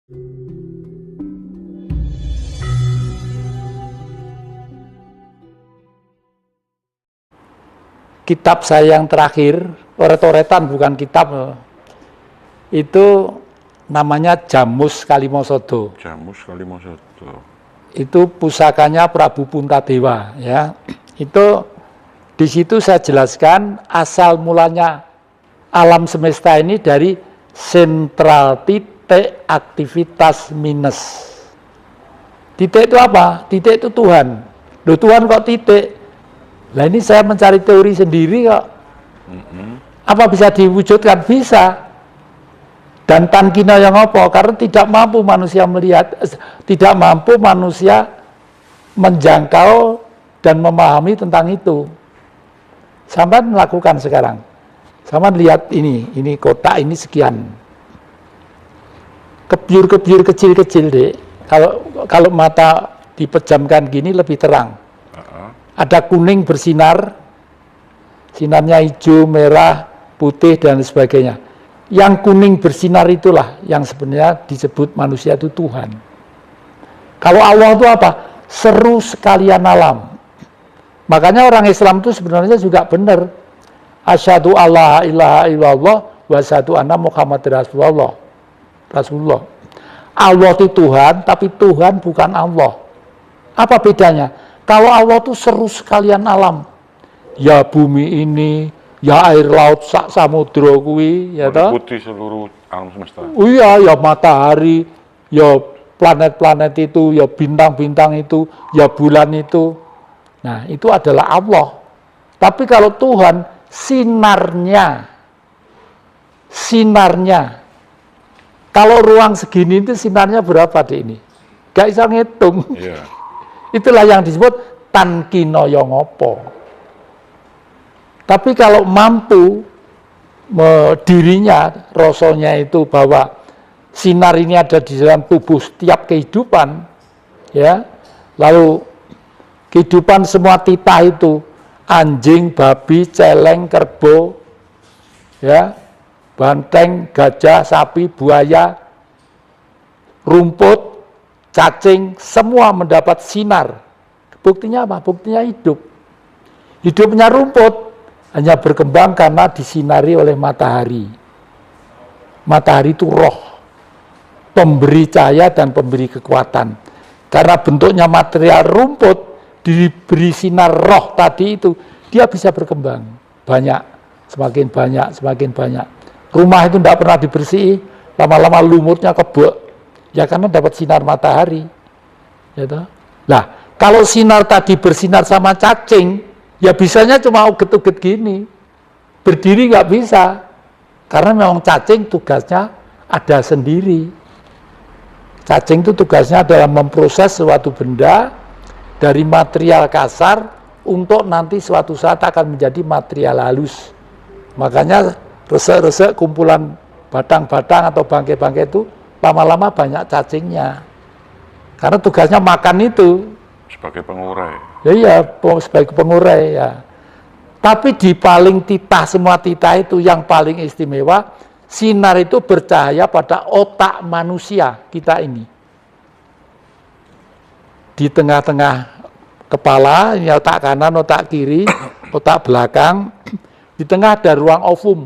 Kitab saya yang terakhir, oret-oretan bukan kitab, itu namanya Jamus Kalimosodo. Jamus Kalimosodo. Itu pusakanya Prabu Puntadewa, ya. Itu di situ saya jelaskan asal mulanya alam semesta ini dari sentral titik aktivitas minus. Titik itu apa? Titik itu Tuhan. Loh, Tuhan kok titik? Lah ini saya mencari teori sendiri kok. Apa bisa diwujudkan? Bisa. Dan tankina yang apa? Karena tidak mampu manusia melihat, tidak mampu manusia menjangkau dan memahami tentang itu. Sampai melakukan sekarang. Sama lihat ini kotak ini sekian. Kebiur-kebiur kecil-kecil deh. Kalau mata dipejamkan gini lebih terang. Ada kuning bersinar, sinarnya hijau, merah, putih, dan sebagainya. Yang kuning bersinar itulah yang sebenarnya disebut manusia itu Tuhan. Kalau Allah itu apa? Seru sekalian alam. Makanya orang Islam itu sebenarnya juga benar. Asyhadu alla ilaha illallah wa asyhadu anna Muhammad Rasulullah. Allah itu Tuhan, tapi Tuhan bukan Allah. Apa bedanya? Kalau Allah itu seru sekalian alam, ya bumi ini, ya air laut, sak samudra kuwi, ya toh. Meliputi seluruh alam semesta. Oh iya, ya matahari, ya planet-planet itu, ya bintang-bintang itu, ya bulan itu. Nah, itu adalah Allah. Tapi kalau Tuhan, sinarnya. Kalau ruang segini itu sinarnya berapa deh ini? Gak bisa ngitung. Iya. Itulah yang disebut tankino yongopo. Tapi kalau mampu dirinya, rasonya itu bahwa sinar ini ada di dalam tubuh setiap kehidupan, ya. Lalu kehidupan semua titah itu, anjing, babi, celeng, kerbau, ya, banteng, gajah, sapi, buaya, rumput, cacing, semua mendapat sinar. Buktinya apa? Buktinya hidup. Hidupnya rumput hanya berkembang karena disinari oleh matahari. Matahari itu roh, pemberi cahaya dan pemberi kekuatan. Karena bentuknya material rumput, diberi sinar roh tadi itu, dia bisa berkembang. Banyak, semakin banyak, semakin banyak. Rumah itu tidak pernah dibersih, lama-lama lumutnya kebek. Ya karena dapat sinar matahari. Ya toh? Nah, kalau sinar tadi bersinar sama cacing, ya bisanya cuma uget-uget gini. Berdiri nggak bisa. Karena memang cacing tugasnya ada sendiri. Cacing itu tugasnya adalah memproses suatu benda dari material kasar untuk nanti suatu saat akan menjadi material halus. Makanya resek-resek kumpulan batang-batang atau bangkai-bangkai itu lama-lama banyak cacingnya. Karena tugasnya makan itu. Sebagai pengurai. Ya iya, sebagai pengurai ya. Tapi di paling titah, semua titah itu yang paling istimewa, sinar itu bercahaya pada otak manusia kita ini. Di tengah-tengah kepala, ini otak kanan, otak kiri, otak belakang. Di tengah ada ruang ovum.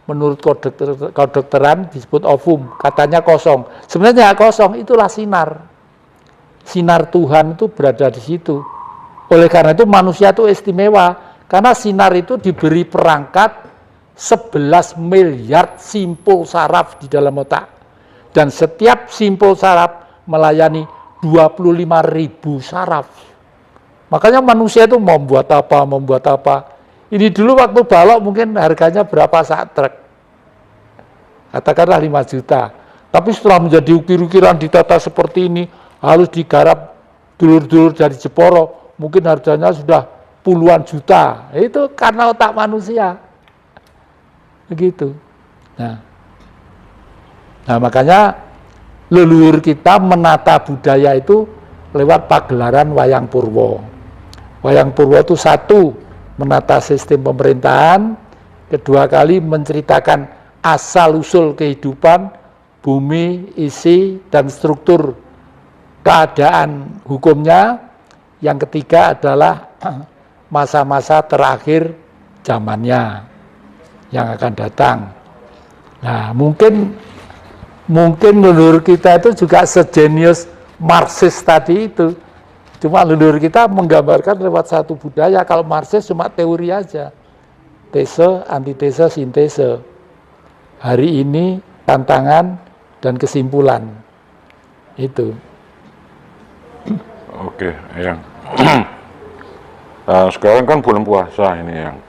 Menurut kedokteran disebut ovum, katanya kosong. Sebenarnya kosong, itulah sinar. Sinar Tuhan itu berada di situ. Oleh karena itu manusia itu istimewa, karena sinar itu diberi perangkat 11 miliar simpul saraf di dalam otak. Dan setiap simpul saraf melayani 25.000 saraf. Makanya manusia itu membuat apa. Ini dulu waktu balok mungkin harganya berapa saat truk? Katakanlah 5 juta. Tapi setelah menjadi ukir-ukiran ditata seperti ini, harus digarap dulur-dulur dari Jeporo, mungkin harganya sudah puluhan juta. Itu karena otak manusia. Begitu. Nah makanya leluhur kita menata budaya itu lewat pagelaran Wayang Purwo. Wayang Purwo itu satu, menata sistem pemerintahan, kedua kali menceritakan asal-usul kehidupan, bumi, isi, dan struktur keadaan hukumnya. Yang ketiga adalah masa-masa terakhir zamannya yang akan datang. Nah, mungkin leluhur kita itu juga sejenius Marxis tadi itu. Cuma leluhur kita menggambarkan lewat satu budaya. Kalau Marxis cuma teori aja. Tese, antitese, sintese. Hari ini tantangan dan kesimpulan. Itu. Oke, Eyang. Sekarang kan bulan puasa ini, Eyang.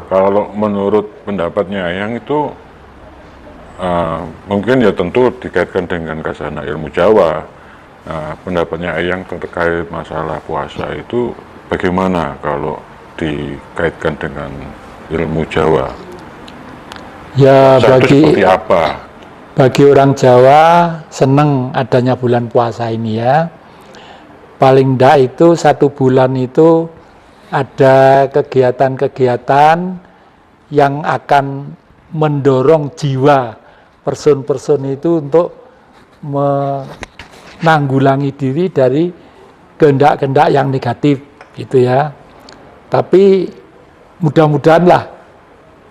Kalau menurut pendapatnya Eyang itu mungkin ya tentu dikaitkan dengan khazanah ilmu Jawa. Pendapatnya Eyang terkait masalah puasa itu bagaimana kalau dikaitkan dengan ilmu Jawa? Ya, seperti apa? Bagi orang Jawa senang adanya bulan puasa ini ya. Paling enggak itu 1 bulan itu ada kegiatan-kegiatan yang akan mendorong jiwa person-person itu untuk menanggulangi diri dari kehendak-kehendak yang negatif gitu ya. Tapi mudah-mudahan lah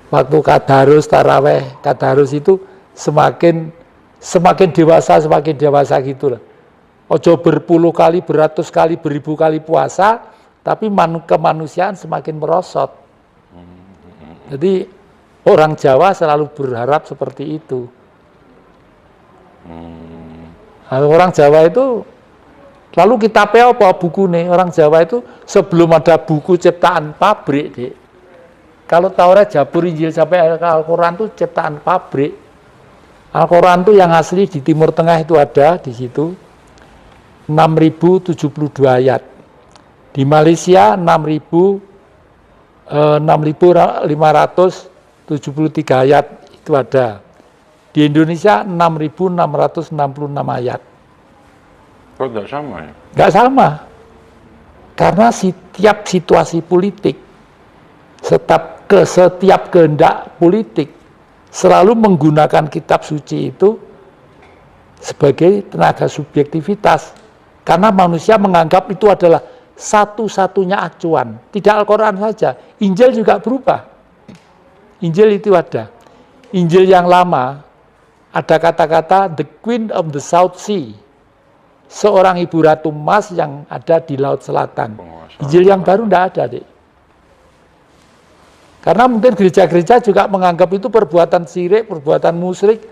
waktu tadarus, taraweh, tadarus itu semakin dewasa gitu lah. Ojo berpuluh kali, beratus kali, beribu kali puasa, tapi kemanusiaan semakin merosot. Jadi orang Jawa selalu berharap seperti itu. Orang Jawa itu lalu kitabnya apa buku nih? Orang Jawa itu sebelum ada buku ciptaan pabrik, Dek. Kalau Taurat, Zabur, Injil sampai Al-Quran itu ciptaan pabrik. Al-Quran itu yang asli di Timur Tengah itu ada di situ 6.072 ayat. Di Malaysia 6.573 ayat itu ada. Di Indonesia 6.666 ayat. Kok tidak sama ya? Nggak sama. Karena setiap situasi politik, setiap kehendak politik selalu menggunakan kitab suci itu sebagai tenaga subjektivitas. Karena manusia menganggap itu adalah satu-satunya acuan. Tidak Al-Quran saja, Injil juga berubah. Injil itu ada. Injil yang lama ada kata-kata the Queen of the South Sea, seorang ibu ratu emas yang ada di Laut Selatan. Injil yang baru tidak ada, Dek. Karena mungkin gereja-gereja juga menganggap itu perbuatan syirik, perbuatan musyrik,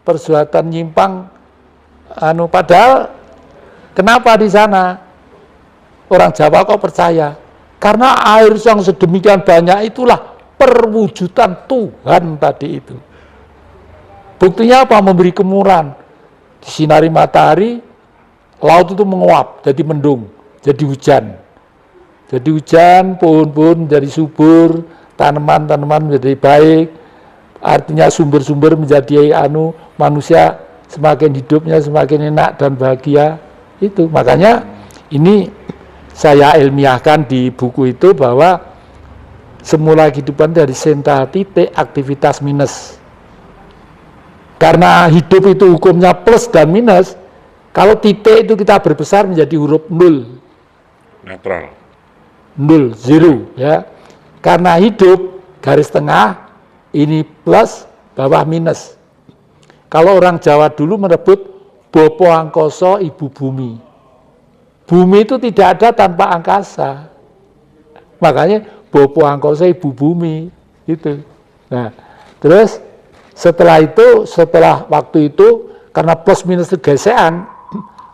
perbuatan nyimpang. Padahal kenapa di sana orang Jawa kok percaya? Karena air yang sedemikian banyak itulah perwujudan Tuhan tadi itu. Buktinya apa? Memberi kemurahan. Disinari matahari, laut itu menguap, jadi mendung, jadi hujan. Jadi hujan, pohon-pohon menjadi subur, tanaman-tanaman menjadi baik. Artinya sumber-sumber menjadi manusia semakin hidupnya semakin enak dan bahagia. Itu makanya ini saya ilmiahkan di buku itu bahwa semula kehidupan dari sentral titik aktivitas minus. Karena hidup itu hukumnya plus dan minus, kalau titik itu kita berbesar menjadi huruf 0. Netral. 0, 0 ya. Karena hidup garis tengah ini plus, bawah minus. Kalau orang Jawa dulu merebut Bopo Angkoso Ibu Bumi. Bumi itu tidak ada tanpa angkasa. Makanya Bopo Angkoso Ibu Bumi itu. Nah, terus setelah waktu itu karena plus minus gesekan,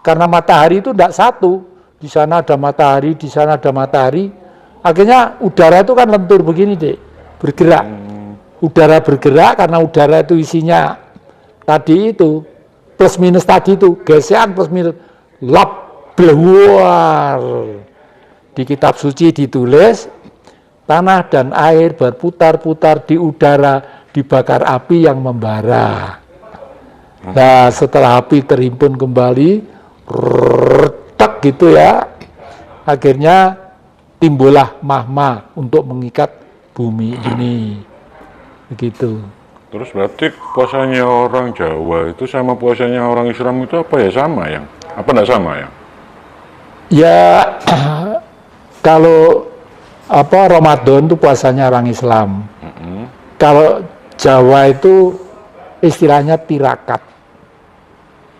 karena matahari itu tidak satu, di sana ada matahari, di sana ada matahari, akhirnya udara itu kan lentur begini, Dek, bergerak. Udara bergerak karena udara itu isinya tadi itu plus minus tadi itu gesekan plus minus lap keluar. Di kitab suci ditulis tanah dan air berputar-putar di udara, dibakar api yang membara. Nah, setelah api terhimpun kembali, retak gitu ya, akhirnya timbullah magma untuk mengikat bumi ini. Begitu. Terus berarti puasanya orang Jawa itu sama puasanya orang Islam itu apa ya, sama ya? Apa enggak sama ya? Ya kalau Ramadan itu puasanya orang Islam. Kalau Jawa itu istilahnya tirakat.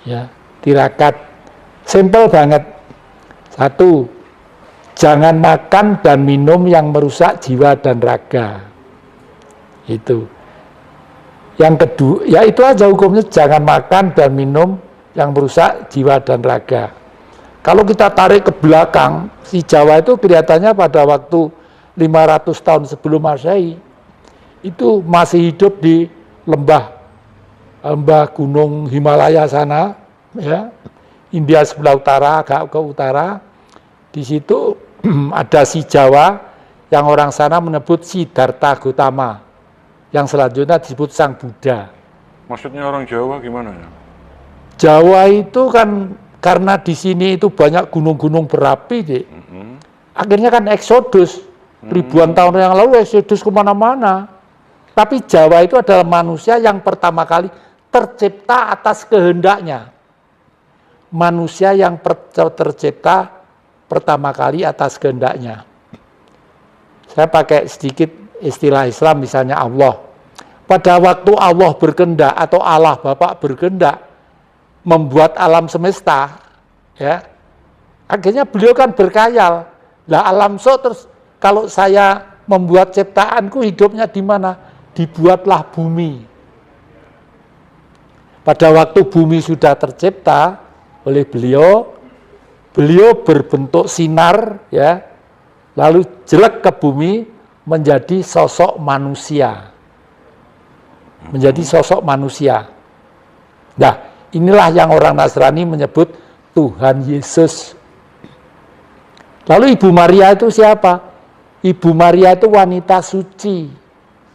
Ya, tirakat. Simpel banget. Satu, jangan makan dan minum yang merusak jiwa dan raga. Itu. Yang kedua, ya itu aja hukumnya, jangan makan dan minum yang merusak jiwa dan raga. Kalau kita tarik ke belakang, si Jawa itu kelihatannya pada waktu 500 tahun sebelum Masehi itu masih hidup di lembah gunung Himalaya sana, ya, India sebelah utara, agak ke utara. Di situ ada si Jawa yang orang sana menyebut Siddhartha Gautama, yang selanjutnya disebut Sang Buddha. Maksudnya orang Jawa gimana ya? Jawa itu kan karena di sini itu banyak gunung-gunung berapi, Dik. Akhirnya kan eksodus. Ribuan tahun yang lalu eksodus kemana-mana. Tapi Jawa itu adalah manusia yang pertama kali tercipta atas kehendaknya. Manusia yang tercipta pertama kali atas kehendaknya. Saya pakai sedikit istilah Islam, misalnya Allah. Pada waktu Allah berkehendak atau Allah Bapa berkehendak membuat alam semesta, ya, akhirnya beliau kan berkhayal. Lah alam terus kalau saya membuat ciptaanku hidupnya di mana? Dibuatlah bumi. Pada waktu bumi sudah tercipta oleh beliau berbentuk sinar, ya, lalu jelek ke bumi menjadi sosok manusia. Menjadi sosok manusia. Nah, inilah yang orang Nasrani menyebut Tuhan Yesus. Lalu Ibu Maria itu siapa? Ibu Maria itu wanita suci.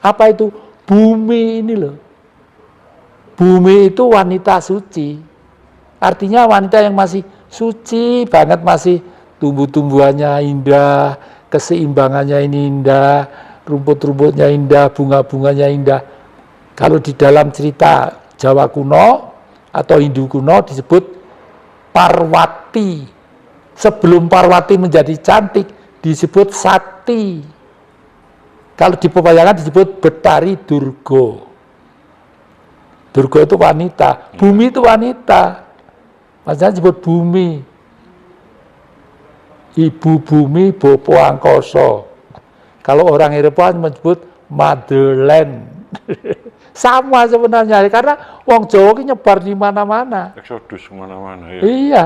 Apa itu? Bumi ini loh. Bumi itu wanita suci. Artinya wanita yang masih suci banget, masih tumbuh-tumbuhannya indah, keseimbangannya ini indah, rumput-rumputnya indah, bunga-bunganya indah. Kalau di dalam cerita Jawa kuno atau Hindu kuno disebut Parwati. Sebelum Parwati menjadi cantik disebut Sati. Kalau di pewayangan disebut Betari Durga. Durga itu wanita, bumi itu wanita. Maksudnya disebut bumi. Ibu bumi, Bopo Angkoso. Kalau orang Eropa menyebut Motherland. Sama sebenarnya, karena wong Jawa ini nyebar di mana-mana. Eksodus kemana-mana ya. Iya.